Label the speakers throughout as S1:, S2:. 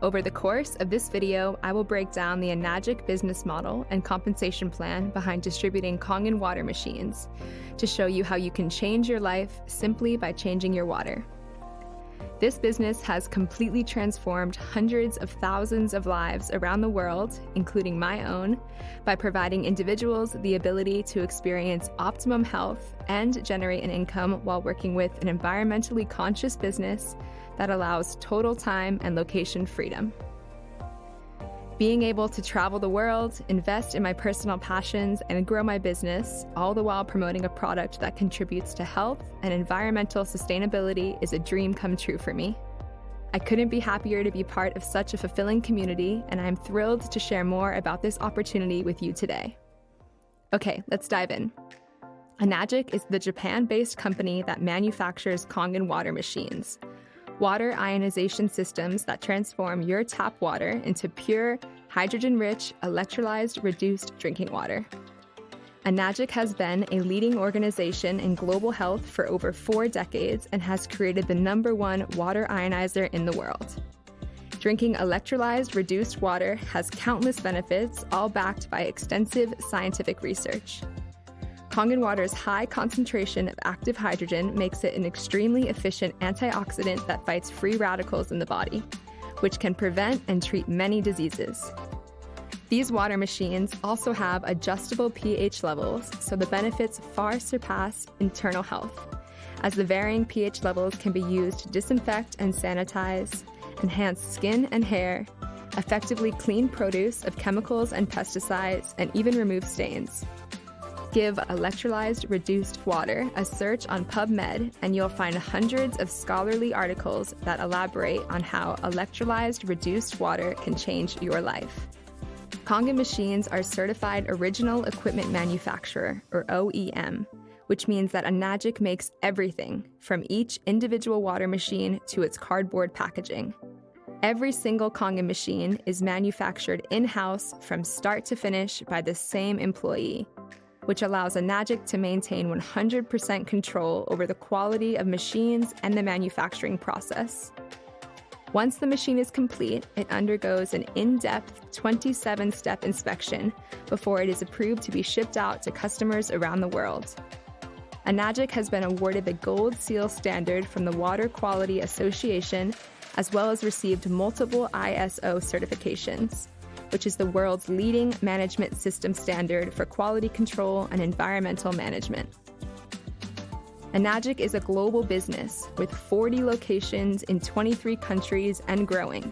S1: Over the course of this video, I will break down the ENAGIG business model and compensation plan behind distributing Kangen water machines to show you how you can change your life simply by changing your water. This business has completely transformed hundreds of thousands of lives around the world, including my own, by providing individuals the ability to experience optimum health and generate an income while working with an environmentally conscious business that allows total time and location freedom. Being able to travel the world, invest in my personal passions, and grow my business, all the while promoting a product that contributes to health and environmental sustainability, is a dream come true for me. I couldn't be happier to be part of such a fulfilling community, and I'm thrilled to share more about this opportunity with you today. Okay, let's dive in. ENAGIG is the Japan-based company that manufactures Kangen water machines, water ionization systems that transform your tap water into pure, hydrogen-rich, electrolyzed, reduced drinking water. ENAGIG has been a leading organization in global health for over 4 decades and has created the #1 water ionizer in the world. Drinking electrolyzed, reduced water has countless benefits, all backed by extensive scientific research. Kangen water's high concentration of active hydrogen makes it an extremely efficient antioxidant that fights free radicals in the body, which can prevent and treat many diseases. These water machines also have adjustable pH levels, so the benefits far surpass internal health, as the varying pH levels can be used to disinfect and sanitize, enhance skin and hair, effectively clean produce of chemicals and pesticides, and even remove stains. Give electrolyzed reduced water a search on PubMed, and you'll find hundreds of scholarly articles that elaborate on how electrolyzed reduced water can change your life. Kangen machines are certified original equipment manufacturer, or OEM, which means that ENAGIG makes everything from each individual water machine to its cardboard packaging. Every single Kangen machine is manufactured in-house from start to finish by the same employee, which allows ENAGIG to maintain 100% control over the quality of machines and the manufacturing process. Once the machine is complete, it undergoes an in-depth 27-step inspection before it is approved to be shipped out to customers around the world. ENAGIG has been awarded the Gold Seal standard from the Water Quality Association, as well as received multiple ISO certifications, which is the world's leading management system standard for quality control and environmental management. ENAGIG is a global business with 40 locations in 23 countries and growing.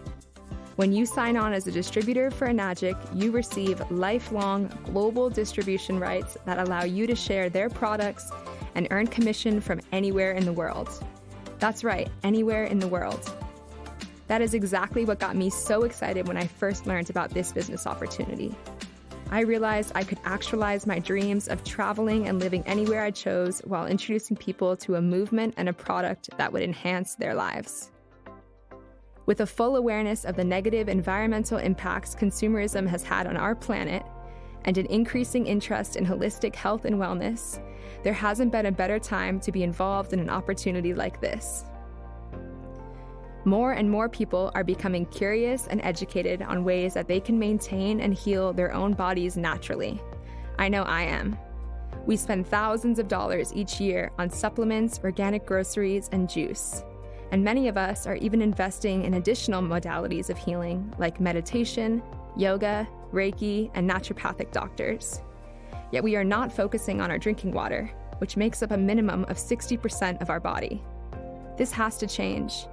S1: When you sign on as a distributor for ENAGIG, you receive lifelong global distribution rights that allow you to share their products and earn commission from anywhere in the world. That's right, anywhere in the world. That is exactly what got me so excited when I first learned about this business opportunity. I realized I could actualize my dreams of traveling and living anywhere I chose while introducing people to a movement and a product that would enhance their lives. With a full awareness of the negative environmental impacts consumerism has had on our planet and an increasing interest in holistic health and wellness, there hasn't been a better time to be involved in an opportunity like this. More and more people are becoming curious and educated on ways that they can maintain and heal their own bodies naturally. I know I am. We spend thousands of dollars each year on supplements, organic groceries, and juice. And many of us are even investing in additional modalities of healing like meditation, yoga, Reiki, and naturopathic doctors. Yet we are not focusing on our drinking water, which makes up a minimum of 60% of our body. This has to change.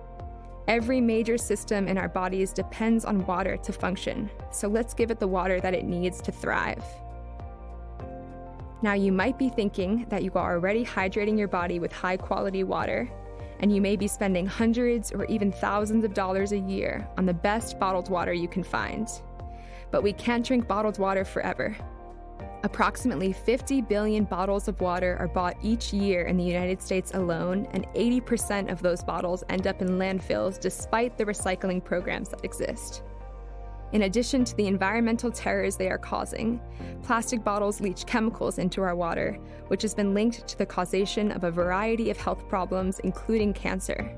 S1: Every major system in our bodies depends on water to function, so let's give it the water that it needs to thrive. Now, you might be thinking that you are already hydrating your body with high-quality water, and you may be spending hundreds or even thousands of dollars a year on the best bottled water you can find. But we can't drink bottled water forever. Approximately 50 billion bottles of water are bought each year in the United States alone, and 80% of those bottles end up in landfills despite the recycling programs that exist. In addition to the environmental terrors they are causing, plastic bottles leach chemicals into our water, which has been linked to the causation of a variety of health problems, including cancer.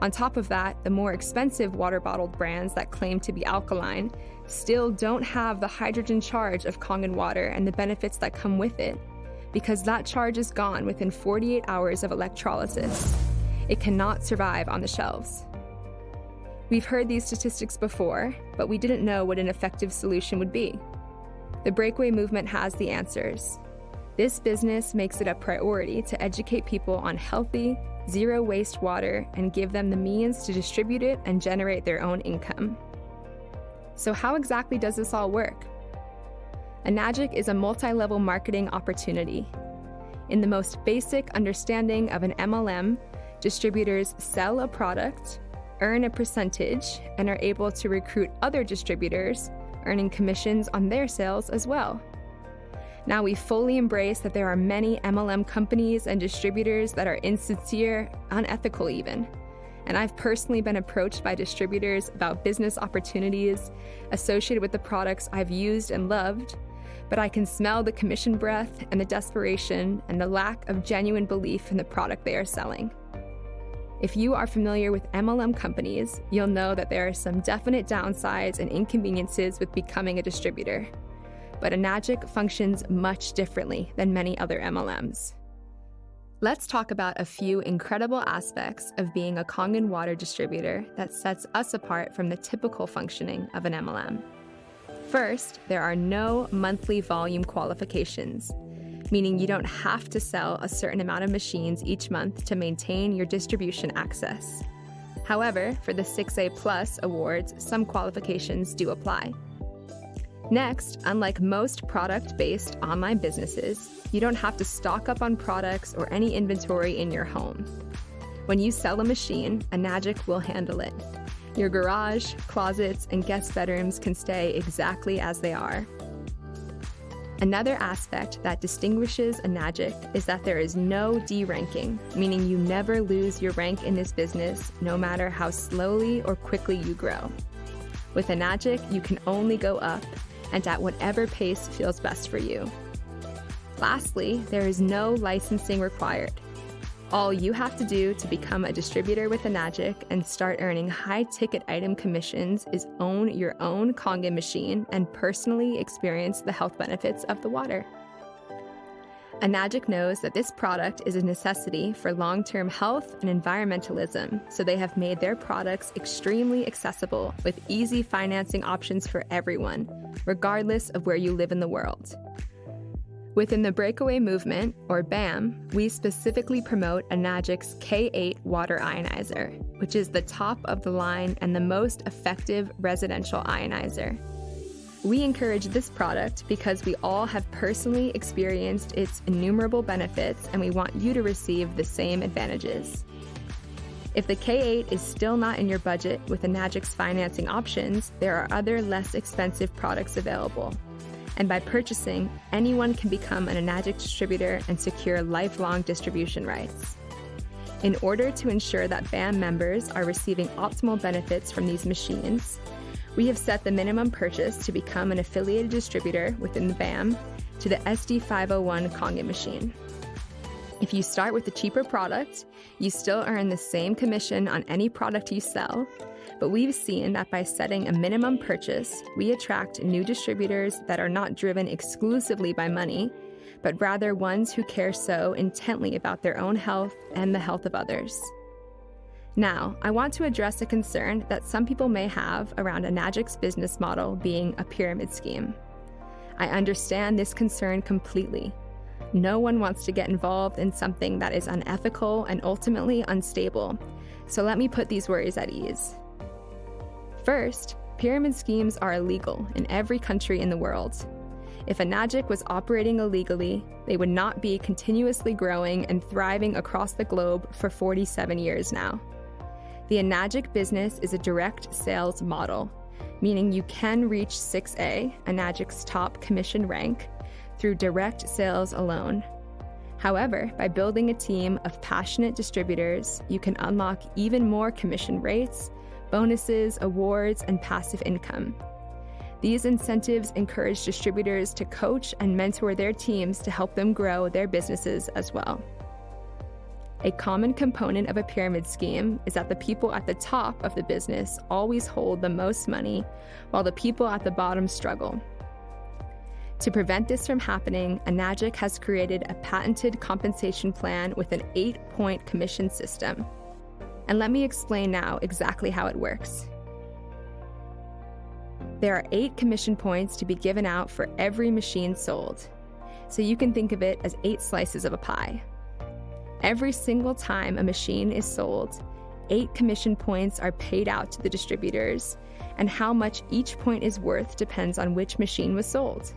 S1: On top of that, the more expensive water-bottled brands that claim to be alkaline still don't have the hydrogen charge of Kangen water and the benefits that come with it, because that charge is gone within 48 hours of electrolysis. It cannot survive on the shelves. We've heard these statistics before, but we didn't know what an effective solution would be. The breakaway movement has the answers. This business makes it a priority to educate people on healthy, zero-waste water and give them the means to distribute it and generate their own income. So how exactly does this all work? ENAGIG is a multi-level marketing opportunity. In the most basic understanding of an MLM, distributors sell a product, earn a percentage, and are able to recruit other distributors, earning commissions on their sales as well. Now we fully embrace that there are many MLM companies and distributors that are insincere, unethical even. And I've personally been approached by distributors about business opportunities associated with the products I've used and loved, but I can smell the commission breath and the desperation and the lack of genuine belief in the product they are selling. If you are familiar with MLM companies, you'll know that there are some definite downsides and inconveniences with becoming a distributor. But ENAGIG functions much differently than many other MLMs. Let's talk about a few incredible aspects of being a Kangen water distributor that sets us apart from the typical functioning of an MLM. First, there are no monthly volume qualifications, meaning you don't have to sell a certain amount of machines each month to maintain your distribution access. However, for the 6A Plus awards, some qualifications do apply. Next, unlike most product-based online businesses, you don't have to stock up on products or any inventory in your home. When you sell a machine, ENAGIG will handle it. Your garage, closets, and guest bedrooms can stay exactly as they are. Another aspect that distinguishes ENAGIG is that there is no D-ranking, meaning you never lose your rank in this business, no matter how slowly or quickly you grow. With ENAGIG, you can only go up, and at whatever pace feels best for you. Lastly, there is no licensing required. All you have to do to become a distributor with ENAGIG and start earning high-ticket item commissions is own your own Kangen machine and personally experience the health benefits of the water. ENAGIG knows that this product is a necessity for long-term health and environmentalism, so they have made their products extremely accessible with easy financing options for everyone, regardless of where you live in the world. Within the breakaway movement, or BAM, we specifically promote ENAGIG's K8 water ionizer, which is the top of the line and the most effective residential ionizer. We encourage this product because we all have personally experienced its innumerable benefits and we want you to receive the same advantages. If the K8 is still not in your budget with ENAGIG's financing options, there are other less expensive products available. And by purchasing, anyone can become an ENAGIG distributor and secure lifelong distribution rights. In order to ensure that BAM members are receiving optimal benefits from these machines, we have set the minimum purchase to become an affiliated distributor within the BAM to the SD501 Kangen machine. If you start with a cheaper product, you still earn the same commission on any product you sell, but we've seen that by setting a minimum purchase, we attract new distributors that are not driven exclusively by money, but rather ones who care so intently about their own health and the health of others. Now, I want to address a concern that some people may have around ENAGIG's business model being a pyramid scheme. I understand this concern completely. No one wants to get involved in something that is unethical and ultimately unstable, so let me put these worries at ease. First, pyramid schemes are illegal in every country in the world. If ENAGIG was operating illegally, they would not be continuously growing and thriving across the globe for 47 years now. The ENAGIG business is a direct sales model, meaning you can reach 6A, ENAGIG's top commission rank, through direct sales alone. However, by building a team of passionate distributors, you can unlock even more commission rates, bonuses, awards, and passive income. These incentives encourage distributors to coach and mentor their teams to help them grow their businesses as well. A common component of a pyramid scheme is that the people at the top of the business always hold the most money, while the people at the bottom struggle. To prevent this from happening, ENAGIG has created a patented compensation plan with an 8-point commission system. And let me explain now exactly how it works. There are 8 commission points to be given out for every machine sold, so you can think of it as 8 slices of a pie. Every single time a machine is sold, 8 commission points are paid out to the distributors, and how much each point is worth depends on which machine was sold.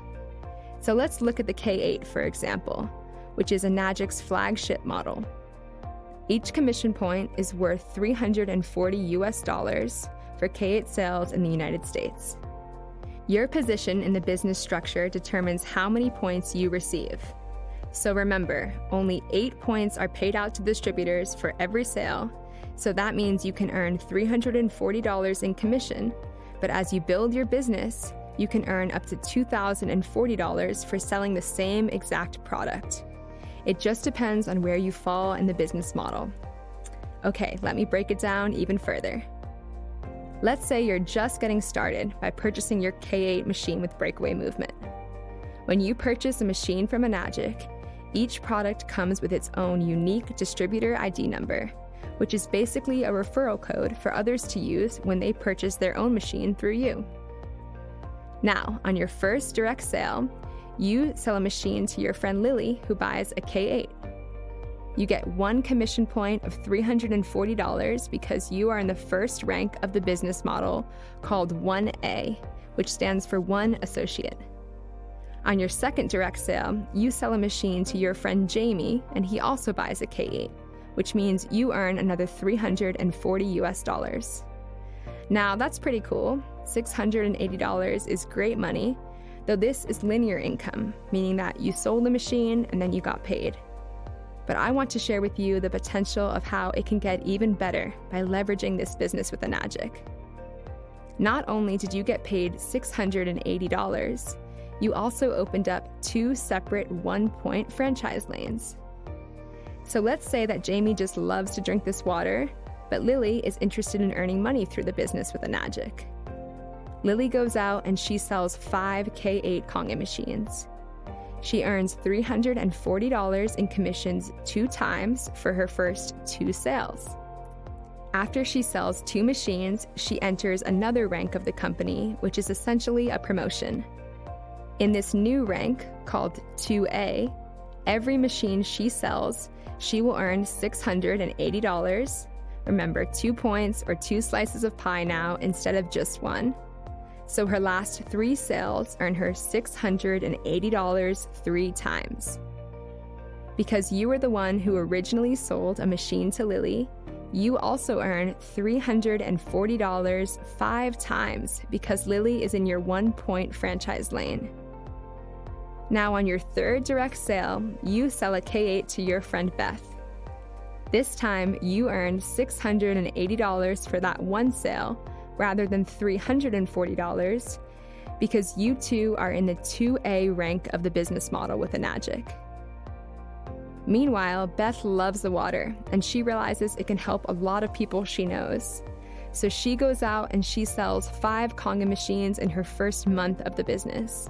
S1: So let's look at the K8, for example, which is ENAGIG's flagship model. Each commission point is worth $340 for K8 sales in the United States. Your position in the business structure determines how many points you receive. So remember, only 8 points are paid out to distributors for every sale, so that means you can earn $340 in commission, but as you build your business, you can earn up to $2,040 for selling the same exact product. It just depends on where you fall in the business model. Okay, let me break it down even further. Let's say you're just getting started by purchasing your K8 machine with breakaway movement. When you purchase a machine from ENAGIG, each product comes with its own unique distributor ID number, which is basically a referral code for others to use when they purchase their own machine through you. Now, on your first direct sale, you sell a machine to your friend Lily, who buys a K8. You get 1 commission point of $340 because you are in the first rank of the business model called 1A, which stands for 1 associate. On your second direct sale, you sell a machine to your friend Jamie, and he also buys a K8, which means you earn another $340. Now, that's pretty cool. $680 is great money, though this is linear income, meaning that you sold the machine and then you got paid. But I want to share with you the potential of how it can get even better by leveraging this business with ENAGIG. Not only did you get paid $680, you also opened up 2 separate 1-point franchise lanes. So let's say that Jamie just loves to drink this water, but Lily is interested in earning money through the business with ENAGIG. Lily goes out and she sells 5 K8 Kangen machines. She earns $340 in commissions 2 times for her first 2 sales. After she sells 2 machines, she enters another rank of the company, which is essentially a promotion. In this new rank, called 2A, every machine she sells, she will earn $680. Remember, 2 points or 2 slices of pie now instead of just 1. So her last 3 sales earn her $680 3 times. Because you were the one who originally sold a machine to Lily, you also earn $340 5 times because Lily is in your 1-point franchise lane. Now on your third direct sale, you sell a K8 to your friend Beth. This time, you earn $680 for that 1 sale rather than $340 because you two are in the 2A rank of the business model with ENAGIG. Meanwhile, Beth loves the water, and she realizes it can help a lot of people she knows. So she goes out and she sells 5 Kangen machines in her first month of the business.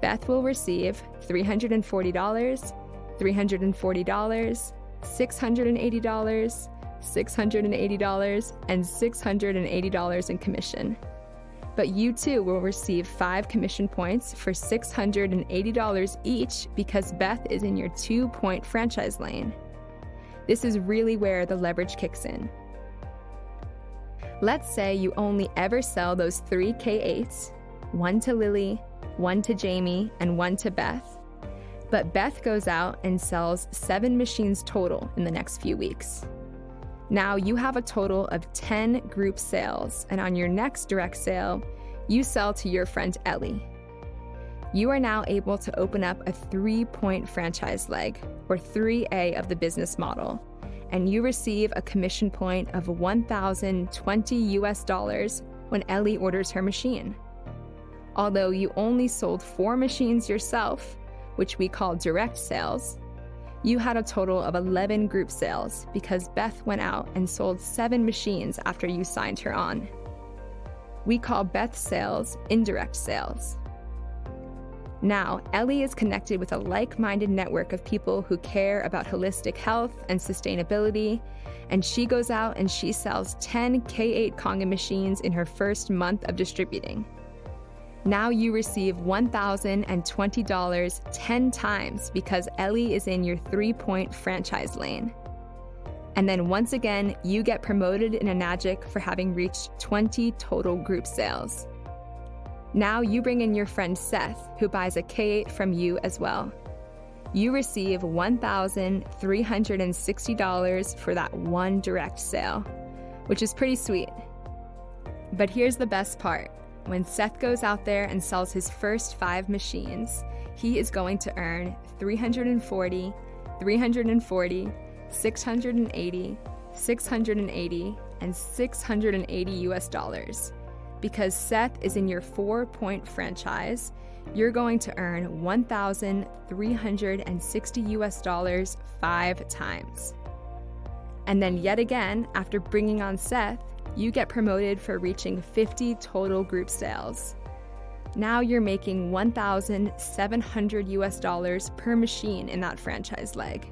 S1: Beth will receive $340, $340, $680, $680, and $680 in commission. But you too will receive 5 commission points for $680 each because Beth is in your 2-point franchise lane. This is really where the leverage kicks in. Let's say you only ever sell those 3 K8s, 1 to Lily, 1 to Jamie, and 1 to Beth. But Beth goes out and sells 7 machines total in the next few weeks. Now you have a total of 10 group sales, and on your next direct sale, you sell to your friend Ellie. You are now able to open up a 3-point franchise leg, or 3A of the business model, and you receive a commission point of $1,020 when Ellie orders her machine. Although you only sold 4 machines yourself, which we call direct sales, You had a total of 11 group sales because Beth went out and sold 7 machines after you signed her on. We call Beth's sales indirect sales. Now, Ellie is connected with a like-minded network of people who care about holistic health and sustainability, and she goes out and she sells 10 K8 Kangen machines in her first month of distributing. Now you receive $1,020 10 times because Ellie is in your 3-point franchise lane. And then once again, you get promoted in ENAGIG for having reached 20 total group sales. Now you bring in your friend Seth, who buys a K8 from you as well. You receive $1,360 for that one direct sale, which is pretty sweet. But here's the best part. When Seth goes out there and sells his first 5 machines, he is going to earn $340, $340, $680, $680, and $680 US. Because Seth is in your 4-point franchise, you're going to earn $1,360 US 5 times. And then yet again, after bringing on Seth, you get promoted for reaching 50 total group sales. Now you're making $1,700 US per machine in that franchise leg.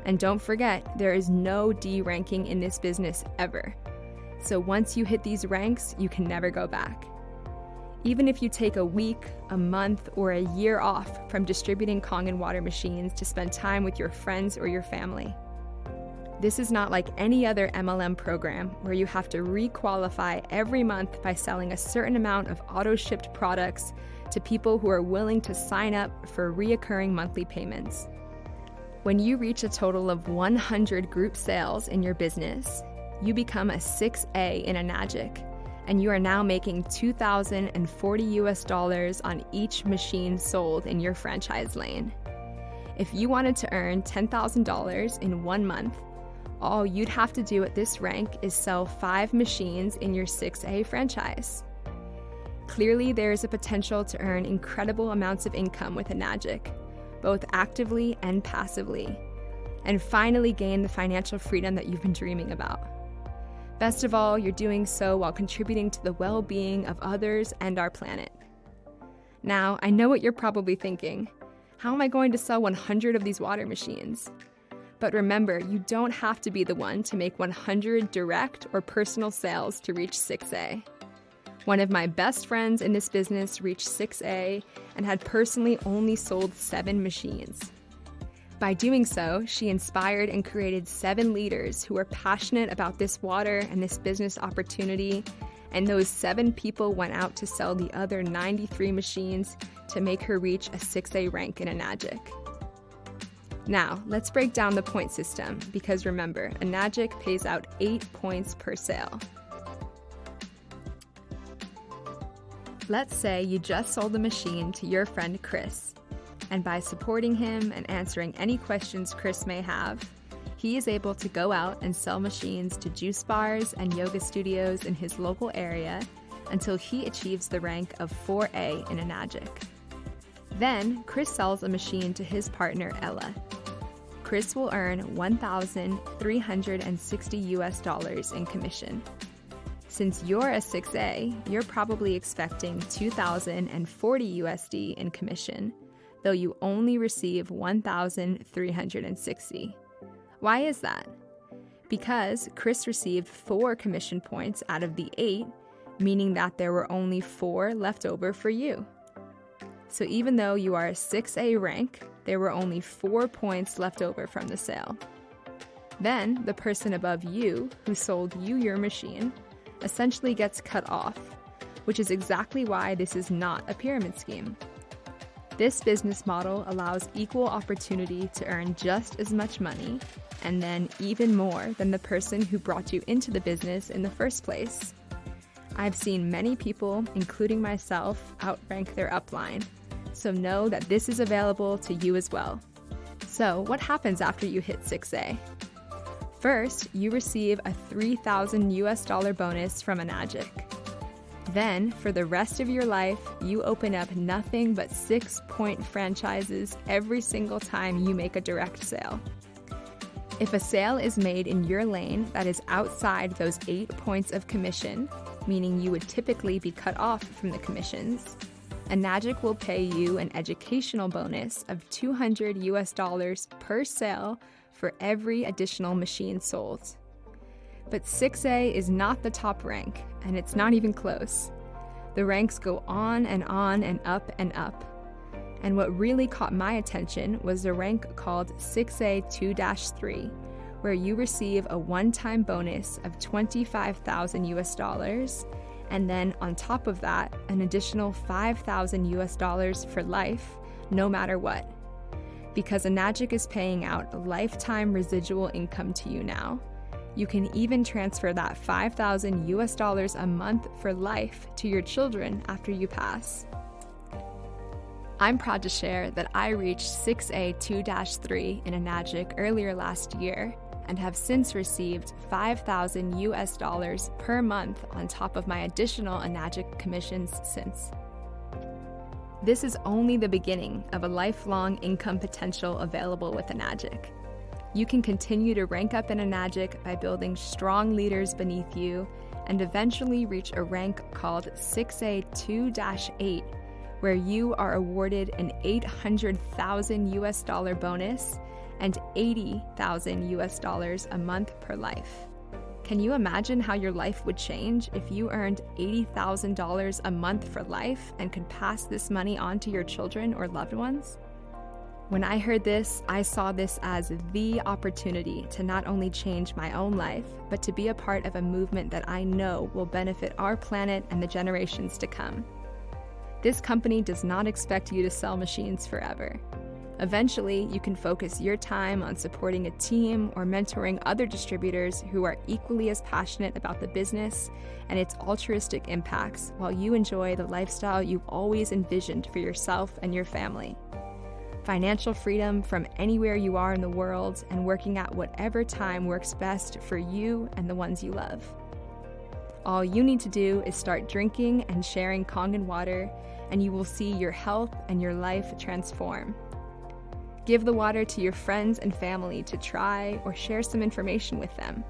S1: And don't forget, there is no D ranking in this business ever. So once you hit these ranks, you can never go back. Even if you take a week, a month, or a year off from distributing Kangen water machines to spend time with your friends or your family. This is not like any other MLM program where you have to re-qualify every month by selling a certain amount of auto-shipped products to people who are willing to sign up for reoccurring monthly payments. When you reach a total of 100 group sales in your business, you become a 6A in ENAGIG, and you are now making $2,040 US on each machine sold in your franchise lane. If you wanted to earn $10,000 in 1 month, all you'd have to do at this rank is sell 5 machines in your 6A franchise. Clearly, there is a potential to earn incredible amounts of income with ENAGIG, both actively and passively, and finally gain the financial freedom that you've been dreaming about. Best of all, you're doing so while contributing to the well-being of others and our planet. Now, I know what you're probably thinking. How am I going to sell 100 of these water machines? But remember, you don't have to be the one to make 100 direct or personal sales to reach 6A. One of my best friends in this business reached 6A and had personally only sold 7 machines. By doing so, she inspired and created 7 leaders who were passionate about this water and this business opportunity, and those 7 people went out to sell the other 93 machines to make her reach a 6A rank in ENAGIG. Now, let's break down the point system, because remember, ENAGIG pays out 8 points per sale. Let's say you just sold a machine to your friend Chris, and by supporting him and answering any questions Chris may have, he is able to go out and sell machines to juice bars and yoga studios in his local area until he achieves the rank of 4A in ENAGIG. Then, Chris sells a machine to his partner Ella. Chris will earn $1,360 in commission. Since you're a 6A, you're probably expecting $2,040 in commission, though you only receive $1,360. Why is that? Because Chris received 4 commission points out of the 8, meaning that there were only 4 left over for you. So even though you are a 6A rank, there were only 4 points left over from the sale. Then, the person above you, who sold you your machine, essentially gets cut off, which is exactly why this is not a pyramid scheme. This business model allows equal opportunity to earn just as much money, and then even more than the person who brought you into the business in the first place. I've seen many people, including myself, outrank their upline, so know that this is available to you as well. So what happens after you hit 6A? First, you receive a $3,000 bonus from ENAGIG. Then, for the rest of your life, you open up nothing but 6-point franchises every single time you make a direct sale. If a sale is made in your lane that is outside those 8 points of commission, meaning you would typically be cut off from the commissions, ENAGIG will pay you an educational bonus of $200 per sale for every additional machine sold. But 6A is not the top rank, and it's not even close. The ranks go on and on and up and up. And what really caught my attention was the rank called 6A 2-3, where you receive a one-time bonus of $25,000, and then on top of that, an additional $5,000 for life, no matter what. Because ENAGIG is paying out lifetime residual income to you now. You can even transfer that $5,000 a month for life to your children after you pass. I'm proud to share that I reached 6A 2-3 in ENAGIG earlier last year and have since received $5,000 per month on top of my additional ENAGIG commissions since. This is only the beginning of a lifelong income potential available with ENAGIG. You can continue to rank up in ENAGIG by building strong leaders beneath you and eventually reach a rank called 6A 2-8, where you are awarded an $800,000 bonus and $80,000 a month per life. Can you imagine how your life would change if you earned $80,000 a month for life and could pass this money on to your children or loved ones? When I heard this, I saw this as the opportunity to not only change my own life, but to be a part of a movement that I know will benefit our planet and the generations to come. This company does not expect you to sell machines forever. Eventually, you can focus your time on supporting a team or mentoring other distributors who are equally as passionate about the business and its altruistic impacts while you enjoy the lifestyle you've always envisioned for yourself and your family. Financial freedom from anywhere you are in the world and working at whatever time works best for you and the ones you love. All you need to do is start drinking and sharing Kangen water, and you will see your health and your life transform. Give the water to your friends and family to try or share some information with them,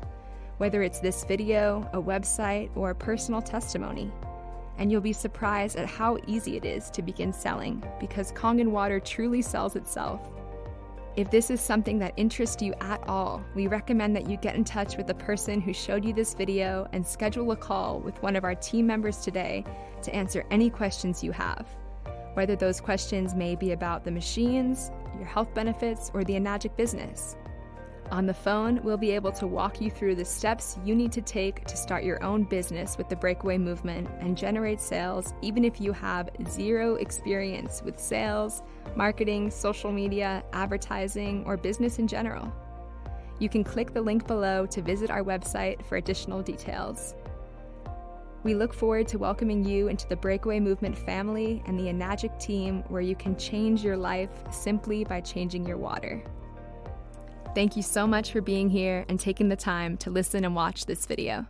S1: whether it's this video, a website, or a personal testimony. And you'll be surprised at how easy it is to begin selling because Kangen water truly sells itself. If this is something that interests you at all, we recommend that you get in touch with the person who showed you this video and schedule a call with one of our team members today to answer any questions you have, whether those questions may be about the machines, your health benefits, or the ENAGIG business. On the phone, we'll be able to walk you through the steps you need to take to start your own business with the breakaway movement and generate sales even if you have zero experience with sales, marketing, social media, advertising, or business in general. You can click the link below to visit our website for additional details. We look forward to welcoming you into the Breakaway Movement family and the ENAGIG team where you can change your life simply by changing your water. Thank you so much for being here and taking the time to listen and watch this video.